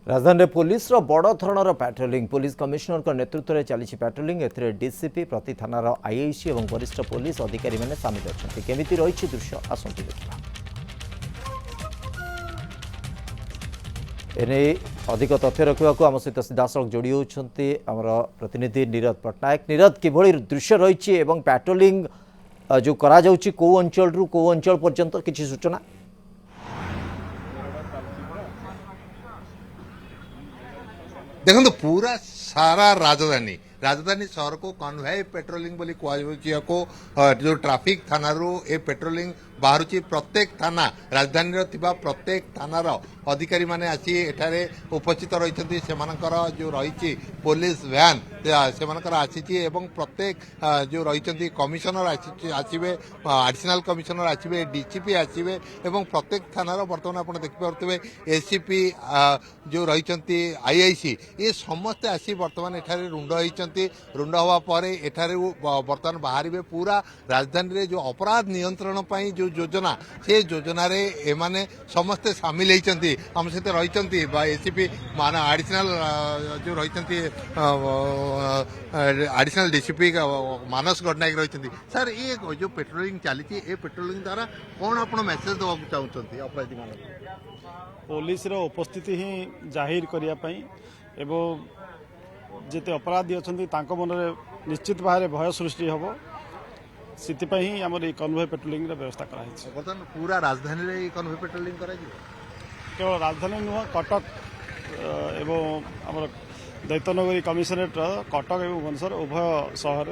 राजधानी पुलिस बड़ धरणर patrolling police commissioner नेतृत्व में चली पेट्रोलिंग ए डीसीपी प्रति थानार आईआईसी और वरिष्ठ पुलिस अधिकारी मैंने सामिल अच्छा केमी रही दृश्य आसतु देखा एने अधिक तथ्य रखा आम सहित सीधासख जोड़ी होती आमर प्रतिनिधि नीरज पट्टनायक नीरज किभली दृश्य रही पेट्रोलिंग जो करा जाउची को अंचल रु को अंचल पर्यंत किसी सूचना देखो पूरा सारा राजधानी राजधानी शहर को कन्वे पेट्रोलिंग बोली को जो ट्राफिक थाना ए पेट्रोलिंग बाहर प्रत्येक थाना राजधानी प्रत्येक थानार अधिकारी माने आसी एठारे उपस्थित रही जो रही पुलिस वैन से आसी एवं प्रत्येक जो रही कमिशनर आसवे एडिशनल कमिशनर आसवे डीसीपी आसवे एवं प्रत्येक थानार बर्तमान आप देखिपे एसीपी जो रही आईआईसी ये समस्ते आसी बर्तमान एठारे रुंड हवा पर एठारे बर्तमान बाहर पूरा राजधानी जो अपराध नियंत्रण पर जो योजना से योजना रे एमाने समस्ते सामिल होती आम सहित रही एसीपी माना एडिशनल जो रही एडिशनल डीसीपी मानस गडनायक रही सर ये जो पेट्रोलिंग चली पेट्रोलिंग द्वारा कौन आप मेसेज देवा चाहते अपराधी मान पुलिस उपस्थिति ही जाहिर करने एवं जिते अपराधी अच्छा मन में निश्चित भाव में भय सृष्टि हम से आम कन्वे पेट्रोलिंग व्यवस्था कराई बर्तमान पूरा राजधानी कन्वे पेट्रोलिंग केवल राजधानी नुह कटक एवं आम दैत्यनगरी कमिशनरेट कटक एवं भुवनेश्वर उभय सहर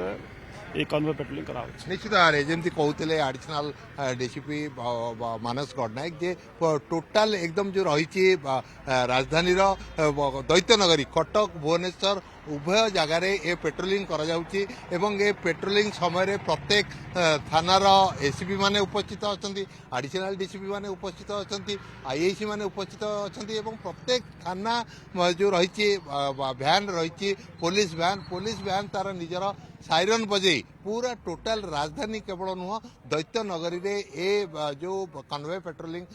ये कन्वे पेट्रोलिंग करा निश्चित भाव में जमी कहते एडिशनल डीसीपी मानस गडनायक जे टोटाल एकदम जो रही राजधानी दैत्यनगरी कटक भुवनेश्वर उभय जगार ए पेट्रोलिंग करा जाउची एवं ए पेट्रोलिंग समय प्रत्येक थानार एसीपी माने उपस्थित अच्छा एडिशनल डीसीपी माने उपस्थित अच्छा आईआईसी माने उपस्थित अच्छा एवं प्रत्येक थाना जो रही भैन रही पुलिस भैन तार निजर साइरन बजे पूरा टोटाल राजधानी केवल नुह दैत्य नगरी रे ए जो कन्वे पेट्रोलिंग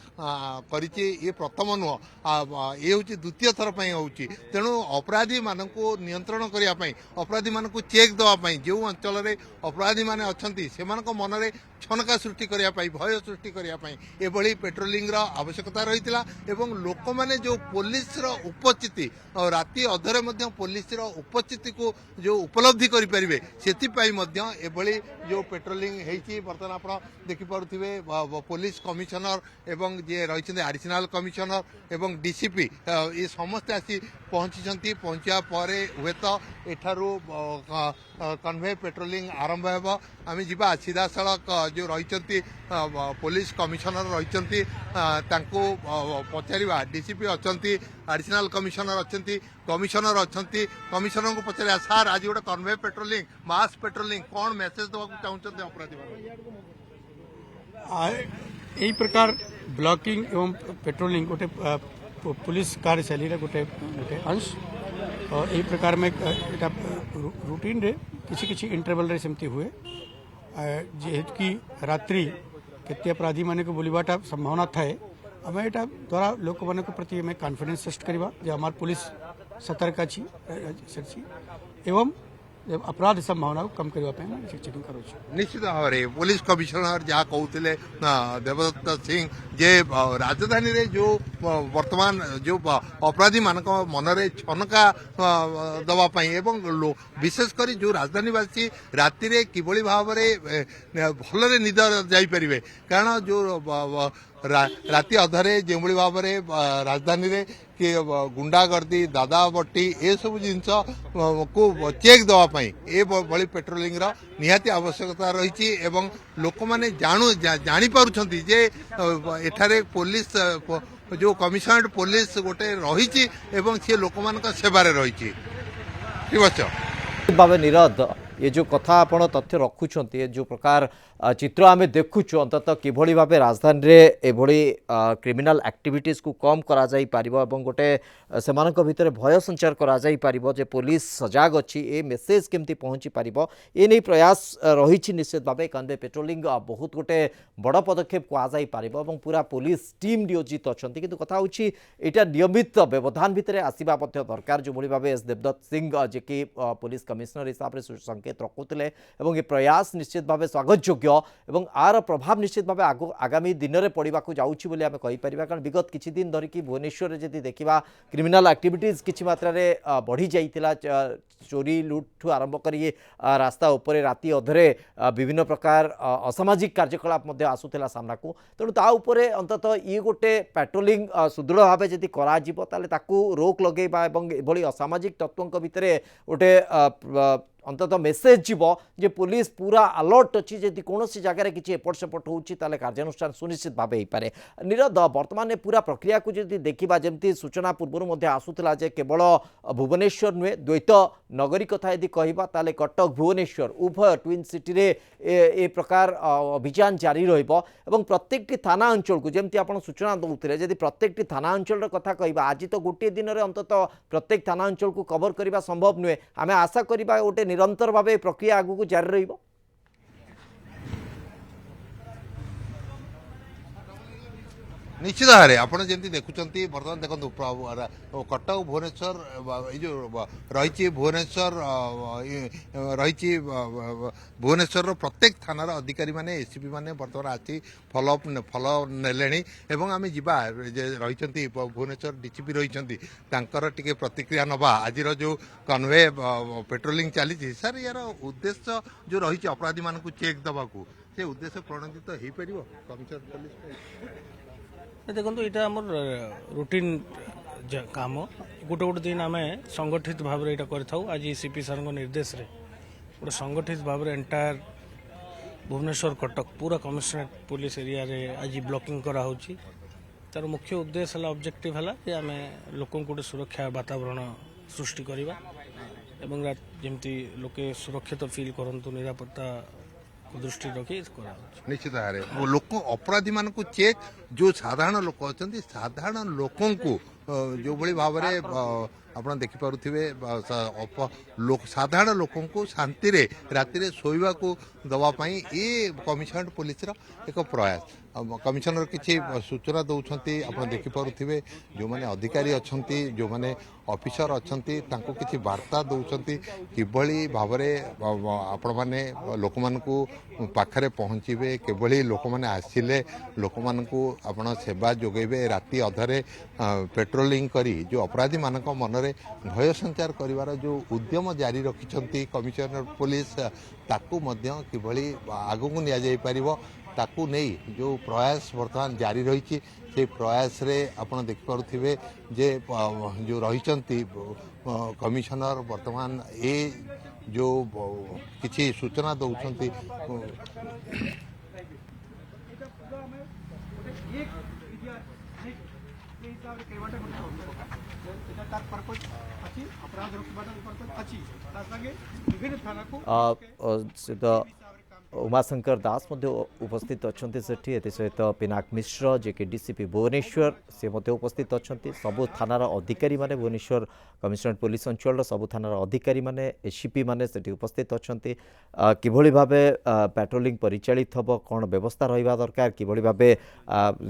करिछि ये प्रथम नुह ये हूँ द्वितीय थर होउछि तेणु अपराधी मानकु नियंत्रण करने अपराधी मानकु चेक देवाई जो अंचल रे अपराधी माने अछंती सेमानक मन में छनका सृष्टि करने भय सृष्टि करने एभली पेट्रोलिंग रा आवश्यकता रही एवं लोक माने जो पुलिस रो उपस्थिति और राति अधरे मध्य पुलिस रो उपस्थिति को जो उपलब्धि करें से एभली जो पेट्रोलिंग होती बर्तमान आप देखिपे पुलिस कमिशनर एवं जे रही एडिशनल कमिशनर एवं डीसीपी ये समस्ते आसी पहुंची पहुंचा पर हुए तो एठारू कन्वे पेट्रोलिंग आरंभ हो आम जा सीधा सड़क जो रही पुलिस कमिशनर रही पचार डीसीपी अच्छा एडिशनल कमिशनर अच्छा कमिशनर को पचार सार आज गोटे कन्वे पेट्रोलिंग मास पेट्रोलिंग कौन मेसेज देवा चाहते अपराधी यही प्रकार ब्लॉकिंग एवं पेट्रोलिंग गोटे पुलिस कार्यशैली गोटे गोटे अंश और यही प्रकार में रूटीन रे किसी इंटरवल रे सेमती हुए जेहेतु कि रात्रि केते अपराधी माने को बुलवाटा संभावना थाए आम यहाँ द्वारा लोक मान प्रति कॉन्फिडेंस सृष्टि करवा जे हमार पुलिस सतर्क अच्छी एवं अपराध संभावना कम करने चेकिंग करूँ निश्चित भाव में पुलिस कमिशनर जहाँ कहते देवदत्त सिंह जे राजधानी रे जो वर्तमान जो अपराधी मान मन में छनका दवाई एवं विशेषकर जो राजधानीवासी राति किभली भाव में भल निद जापरे कारण जो राति अधरे जो भाव में राजधानी रे कि गुंडागर्दी दादा बट्टी ये सब जिनस को चेक देवाई ये भली पेट्रोलिंग निहाती आवश्यकता रही एवं लोक मैंने जापारे जे एठारे पुलिस जो कमिशनरेट पुलिस गोटे रही एवं सी लोक मान सेवार रही ठीक अच्छे भाव नीरद ये जो कथा आपण तथ्य रखुंट ये जो प्रकार चित्र आम देखुचु अंततः किभली भाव राजधानी रे एभली क्रिमिनाल एक्टिविटीज को कम करा जाई पारिबो एवं गोटे सेमानक भितर भय संचार करा जाई पारिबो जे पुलिस सजाग अछि ए मेसेज केमती पहुंची पारिबो ए नै प्रयास रही निश्चित भाव कन्वे पेट्रोलिंग बहुत गोटे बड़ पदक्षेप को आजाई पारिबो एवं पूरा पुलिस टीम नियोजित अछंती किंतु कथा होछि एटा नियमित व्यवधान भितर आसीबा मध्य दरकार जो भली भाव एस देवदत्त सिंह जे कि पुलिस कमिश्नर हिसाब से संकेत रखुले एवं ये प्रयास निश्चित भाव स्वागत योग्य एवं आर प्रभाव निश्चित भाव आगामी दिन में पड़ा जाऊँगी बोली आम कहीपर कारण विगत किछि दिन धरिकी भुवनेश्वर जदि देखा क्रिमिनाल एक्टिविटीज किछि मात्रा रे बढ़ी जाइतिला चोरी लुट आरंभ करी रास्ता उपरे राति अधरे विभिन्न प्रकार असामाजिक कार्यकलाप मध्य आसुला सामना को तेणु ता उपरे अंततः ये गोटे पेट्रोलिंग सुदृढ़ भाव जदि करा जिवो ताले ताकू रोक लगेबा एवं एभली असामाजिक तत्वों भितर गोटे अंततः मेसेज जीव जे पुलिस पूरा अलर्ट अच्छी जदि कौन जगार किसी एपट सेपट होती कार्यानुष्ठान सुनिश्चित भाव हो पाए निरद बर्तमान पूरा प्रक्रिया को जदि देखा जमी सूचना पूर्व आसूला जे केवल भुवनेश्वर नुहे द्वैत नगरी कथा यदि कहवा ताले कटक भुवनेश्वर उभय ट्विन सिटी रे ए प्रकार अभियान जारी रही प्रत्येक थाना अंचल को जमी आप सूचना दौते जदि प्रत्येक थाना अंचल कथा कहवा आज तो गोटे दिन में अंतत प्रत्येक थाना अंचल को कवर करने संभव नुहे आम आशा करवा गोटे निरंतर भाव प्रक्रिया आगू जारी रहिबो। निश्चित भाव में आपड़ जमी देखुं बर्तमान देखो कटक भुवनेश्वर ये जो रही भुवनेश्वर रही भुवनेश्वर प्रत्येक थानार अधिकारी माने एसीपी माने बर्तमान आसी फॉलो नेले आम जा रही भुवनेश्वर डीसीपी रही टे प्रतिक्रिया नवा आज जो कन्वे पेट्रोलिंग चली सर यार उद्देश्य जो रही अपराधी मान चेक दवा से उद्देश्य प्रणोदित हो पार कमिश्नर पुलिस देखो यहाँ आम रुटीन काम गोटे गोटे दिन आम संगठित भाव में यहाँ आज सीपी सार निर्देश रे गोटे संगठित भाव में एंटायर भुवनेश्वर कटक पूरा कमिश्नरेट पुलिस एरिया रे आज ब्लॉकिंग करा होची तार मुख्य उद्देश्य है ऑब्जेक्टिव है कि आम लोक गोटे सुरक्षा वातावरण सृष्टि करवा एवं जमती लोके सुरक्षित फील करंतु निरापत्ता दृष्टि रखी निश्चित भाव में लोक अपराधी मान को चेक जो साधारण लोक अच्छा साधारण लोकों को जो भली भाव में आप देखिपे साधारण लोकों को शांति रे राति शोवा को दवापाई ये कमिशनरेट पुलिस एक प्रयास कमिशनर किसी सूचना दौरान आप देखिपे जो मैंने अधिकारी अच्छा जो मैंने ऑफिसर अच्छा किसी वार्ता दौरान किभली भाव आपण मैंने लोक पाखरे पहुँचे किभली लोक मैंने आसिले लोक आपण सेवा जोगेबे राति अधरे पेट्रोलिंग करी जो अपराधी मान मन में भय संचार करिवार जो उद्यम जारी रखिछंती कमिश्नर पुलिस ताकू मध्य किभली आगू निया जाई परिबो ताकू नहीं जो प्रयास वर्तमान जारी रही से प्रयास रे आपण देख पारुथिबे जे जो रहिचंती कमिश्नर वर्तमान ए जो किछि सूचना दउछंती उमाशंकर दास उपस्थित अच्छा से सहित पिनाक मिश्र जे कि डीसीपी भुवनेश्वर से उपस्थित अच्छा सबू थानार अधिकारी माने भुवनेश्वर कमिश्नरेट पुलिस अंचल सबू थानार अधिकारी माने एसीपी माने सेठी उपस्थित अच्छा किभली भाबे पेट्रोलिंग परिचालित हम कौन व्यवस्था रहा दरकार किभली भाबे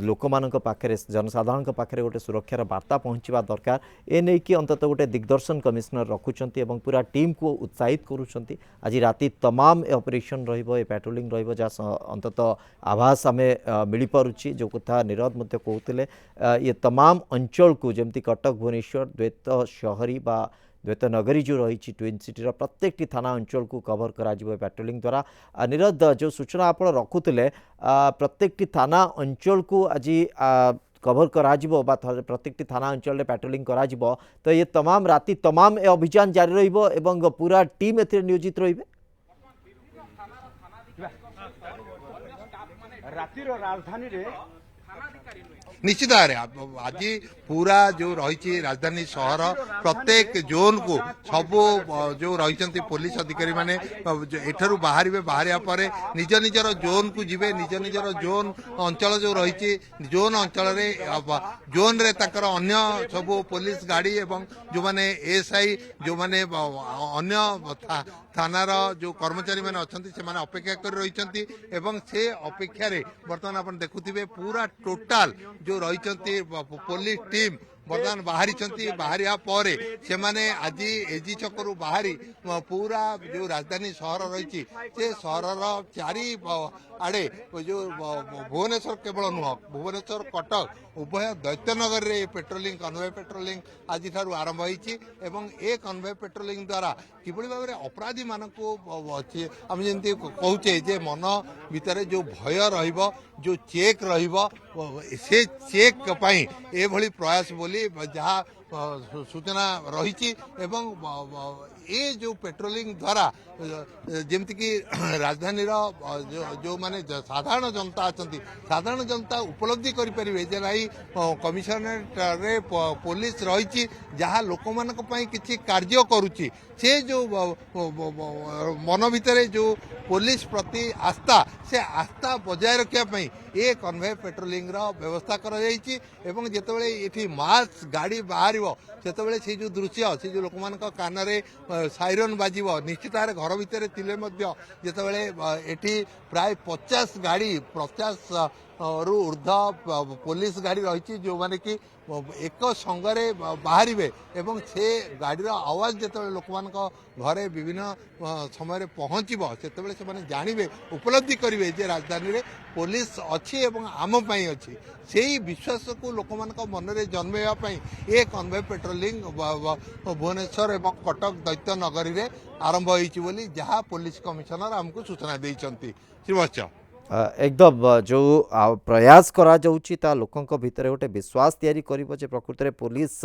लोक मानक पाखरे जनसाधारण पाखरे गोटे सुरक्षार वार्ता पहुँचवा दरकार ए नहीं कि अंततः गोटे दिग्दर्शन कमिश्नर रखुंट पूरा टीम को उत्साहित करुँच आज राति तमाम ऑपरेशन रही पेट्रोलिंग रही जहाँ अंततः आभास आम मिल पारुची जो कथा निरद मध्य कहते ये तमाम अंचल को जमती कटक भुवनेश्वर द्वैत शहरी बा द्वैत नगरी जो रही ट्विन सिटी प्रत्येक थाना अंचल को कवर करा पेट्रोलिंग द्वारा निरद जो सूचना आप रखुले प्रत्येक थाना अंचल को आज कवर करा प्रत्येक थाना अंचल में पेट्रोलिंग करा तो ये तमाम राति तमाम अभियान जारी रहिबो एवं पूरा टीम एथिरे नियोजित रहिबे रातिर राजधानी रे निश्चित भाव आज पूरा जो रही राजधानी सहर प्रत्येक जोन को सबू जो रही पुलिस अधिकारी माने एठू बाहर बाहर पर निज निजर जोन को जीवे निज निजर जोन अंचल जो रही जोन अंचल जोन रे तकर अन्य सबू पुलिस गाड़ी एवं जो माने एसआई जो माने अन्य थानार जो कर्मचारी मैंने अच्छा से अपेक्षा कर रही एवं से अपेक्षा बर्तमान आप देखुवे पूरा टोटाल जो रही पुलिस टीम बर्तमान बाहरिया पर से माने आज एजी छकरू बाहरी पूरा जो राजधानी सहर रही से सहर चारि आड़े जो भुवनेश्वर केवल नुह भुवनेश्वर कटक उभय दैत्यनगर रे पेट्रोलिंग कन्वय पेट्रोलिंग आज ठारू आरंभ होती ए कन्वय पेट्रोलिंग द्वारा किभली भाव में अपराधी मानक आम जमी कहे जे मन भितर जो भय रहिबो जो चेक रहिबो से चेक पई एभली प्रयास बोली जहाँ सूचना रही एवं ये जो पेट्रोलिंग द्वारा जमती कि राजधानी जो माने साधारण जनता अच्छा साधारण जनता उपलब्धि करें जे नाई कमिशनरेट रे पुलिस रही जहाँ लोक मान किसी कार्य करुच्ची से जो मन भितर जो पुलिस प्रति आस्था से आस्था बजाय रखापी ये कन्वे पेट्रोलिंग व्यवस्था कर मास गाड़ी बाहर से जो दृश्य से जो लोक मान कान साइरन बाजिब निश्चित भाव घर भितर एटी प्राय 50 गाड़ी 50 रु ऊर्ध्व पुलिस गाड़ी रही जो माने कि एक संगरे बाहर एवं से गाड़ी आवाज जो लोक मान घरे विभिन्न समय पहुँचब से जानवे उपलब्धि करेंगे जे राजधानी रे पुलिस अच्छी एवं आम अच्छी से ही विश्वास को लोक मान मन में जन्मेवाई ये कन्वे पेट्रोलिंग भुवनेश्वर एवं कटक दैत्य नगरी रे आरंभ होती जहाँ पुलिस कमिशनर आमको सूचना देते श्रीवत्स एकदम जो प्रयास करा जाउची ता लोकंक भितर गोटे विश्वास तैयारी करिवो जे प्रकृति रे पुलिस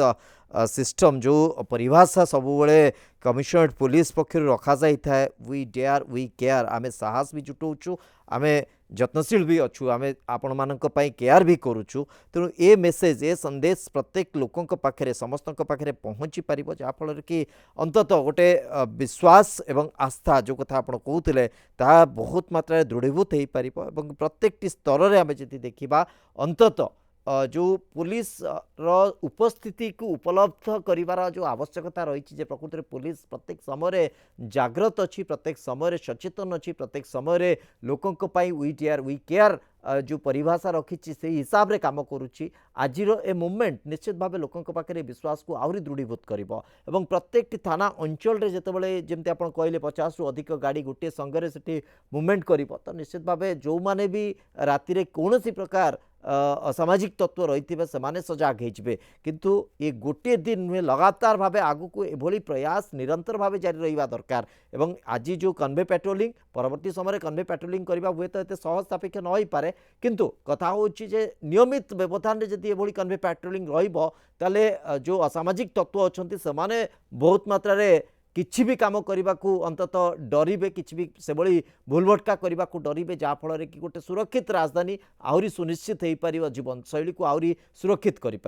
सिस्टम जो परिभाषा सबुबले कमिशनरेट पुलिस पक्षर रखा जाई थाए वी डेयर वी केयर आमे साहस भी जुटौचु आमे जत्नशील भी अच्छु आमे आपण मानक पई केयर भी करूछु तेणु ए मेसेज ए संदेश प्रत्येक लोकंक पाखरे समस्तंक पाखरे पहुँची पारिबो जा फल कि अंतत गोटे विश्वास एवं आस्था जो कथा आपण कहउतिले ता बहुत मात्रा दृढ़ीभूत हो पारिबो एवं प्रत्येक स्तर रे आमे जति देखिबा अंतत जो पुलिस उपस्थिति को उपलब्ध करिवार जो आवश्यकता रही प्रकृति पुलिस प्रत्येक समय जागृत अच्छी प्रत्येक समय सचेतन अच्छी प्रत्येक समय लोकंक पई वी डेयर वी केयर जो परिभाषा रखी से हिसाब रे काम करुच्ची आज ए मूवमेंट निश्चित भाव लोकंक पाखे विश्वास को आहरी दृढ़ीभूत करिवो एवं प्रत्येक थाना अंचल रे जेतेबेले जेमती आपण कहले 50 रु अधिक गाड़ी गोटे संगे से मूवमेंट करिवो तो निश्चित भाव जो माने भी राति रे कोनोसी प्रकार असामाजिक तत्व रही से सजाग होइबे किंतु ये गोटे दिन नुहे लगातार भाव आगु को एभली प्रयास निरंतर भाव जारी रहिबा दरकार एवं आज जो कन्वे पेट्रोलिंग परवर्ती समय कन्वे पेट्रोलिंग करबा हुए तो एते सहज सापेक्ष न होई पारे किंतु कथा होची जे नियमित व्यवधान रे जदि एभली कन्वे पेट्रोलिंग रहिबो ताले जो असामाजिक तत्व अछंती समाने बहुत मात्रा रे किछि भी काम करने को अंतत डरबे कि से भली भूलभटका करने को डरबे जहाँफल कि गोटे सुरक्षित राजधानी आहरी सुनिश्चित हो पार जीवन शैली को आहरी सुरक्षित कर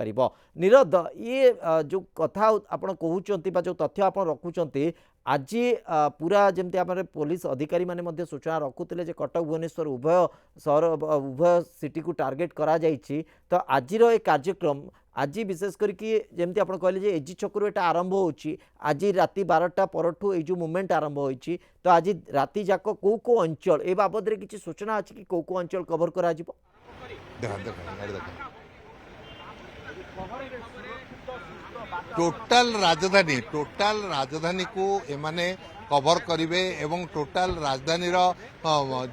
निरद ये जो कथा आपड़ कहते जो तथ्य आप रखुंट आज पूरा जमती आम पुलिस अधिकारी माने सूचना रखुते जे कटक भुवनेश्वर उभय सहर उभय सिटी को टार्गेट करा जाइछि तो आज ये कार्यक्रम आज विशेष करके जमती आप कहले जे एजी छकरू एटा आरंभ होची आज राति 12टा परठू ए जो मूवमेंट आरंभ होची तो आज राति जाक को अंचल ए बाबद रे किछि सूचना अछि कि को अंचल कवर करा जिवो टोटाल राजधानी को एमाने कवर करिवे एवं टोटाल राजधानी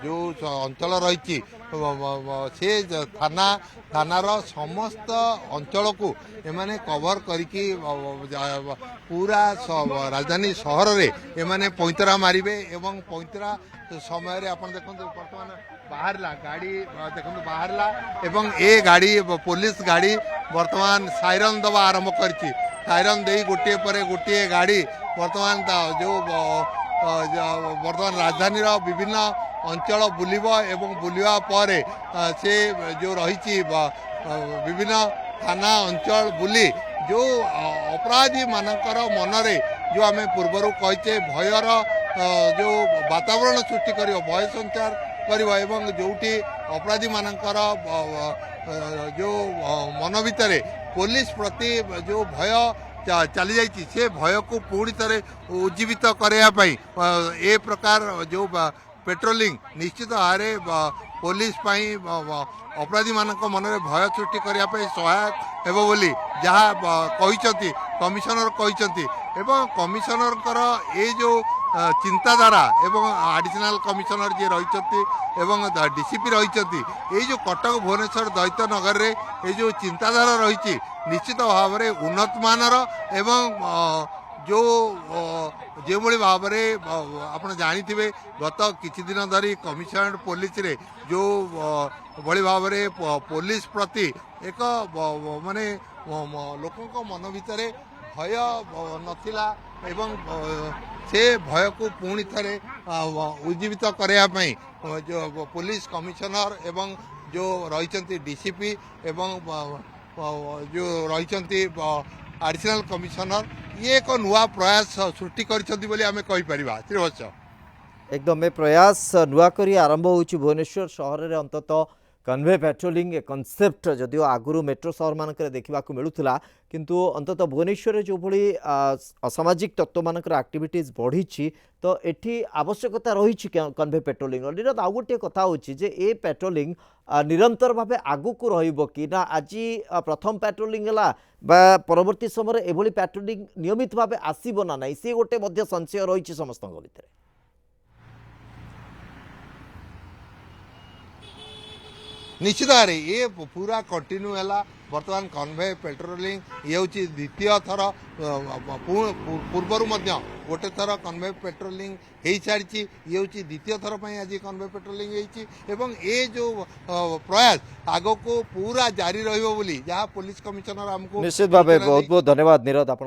जो अंचल रही से थानार समस्त अंचल को एमाने कवर करिकी पूरा राजधानी सहर रे एमाने पैंतरा मारिबे एवं पैंतरा समय रे आपण देखंतु वर्तमान बाहरला गाड़ी देखंतु बाहरला एवं ए गाड़ी पुलिस गाड़ी वर्तमान साइरन दबा आरंभ करछि साइरन दे गोटे पर गोटे गाड़ी वर्तमान जो वर्तमान राजधानी विभिन्न अंचल बुलिब एवं बुलिबा पर से जो रही विभिन्न थाना अंचल बुली जो अपराधी मानकर मनरे जो आम पूर्वर कहीचे भयर जो वातावरण सृष्टि कर भय संचार कर जोटी अपराधी मानकर जो मन भितर पुलिस प्रति जो भय चली जाइए से भय को पुणी थे उज्जीवित करने ए प्रकार जो पेट्रोलिंग निश्चित भाव में पुलिस अपराधी मानक मन में भय सृष्टि करने सहायक हेब बोली जहाँ कहते कमिशनर कहते एवं कमिशनर ये जो चिंताधारा एवं एडिशनल कमिशनर जी रही डीसीपी रही ये जो कटक भुवनेश्वर दैत्य नगर रे ये जो चिंताधारा रही निश्चित भाव में उन्नत मानर एवं जो जो भाव में आप जानी गत किछि दिन धरी कमिशनरेट पुलिस रे जो भली भाव में पुलिस प्रति एक माने लोकों मन भितर भय नथिला एवं से भय को पुणी थे उज्जीवित करने जो पुलिस कमिशनर एवं जो रही डीसीपी एवं जो रही एडिशनल कमिशनर ये एक नुआ प्रयास सृष्टि करें श्रीवत्स एकदम ए प्रयास नुआ करी आरंभ होची भुवनेश्वर शहर में अंतत कन्वे पेट्रोलिंग ए कनसेप्ट जदिव आगुरी मेट्रो शहर मानक देखा मिलूला किंतु अंतत भुवनेश्वर जो भली असामाजिक तत्व मानक एक्टिविटीज बढ़ी तो एठी आवश्यकता रही कन्वे पेट्रोलिंग निरंतर आउ गोटे कथा होची जे ए पेट्रोलिंग निरंतर भाव आगु को रहिबो कि ना आज प्रथम पेट्रोलिंग है परवर्ती समय एभली पेट्रोलिंग नियमित भाव आसीबो ना नहीं से गोटे मध्य संशय रही समस्त भितर निश्चित भाव ये पूरा कंटिन्यू है बर्तमान कन्वे पेट्रोलिंग ये हूँ द्वितीय थर पूर्वर गोटे थर कन्वे पेट्रोलिंग हो सारी ये हूँ द्वितीय थर पर आज कन्वे पेट्रोलिंग एवं ये जो प्रयास आग को पूरा जारी रही जहाँ पुलिस कमिशनर आमको निश्चित भाव बहुत बहुत धन्यवाद नीरद आप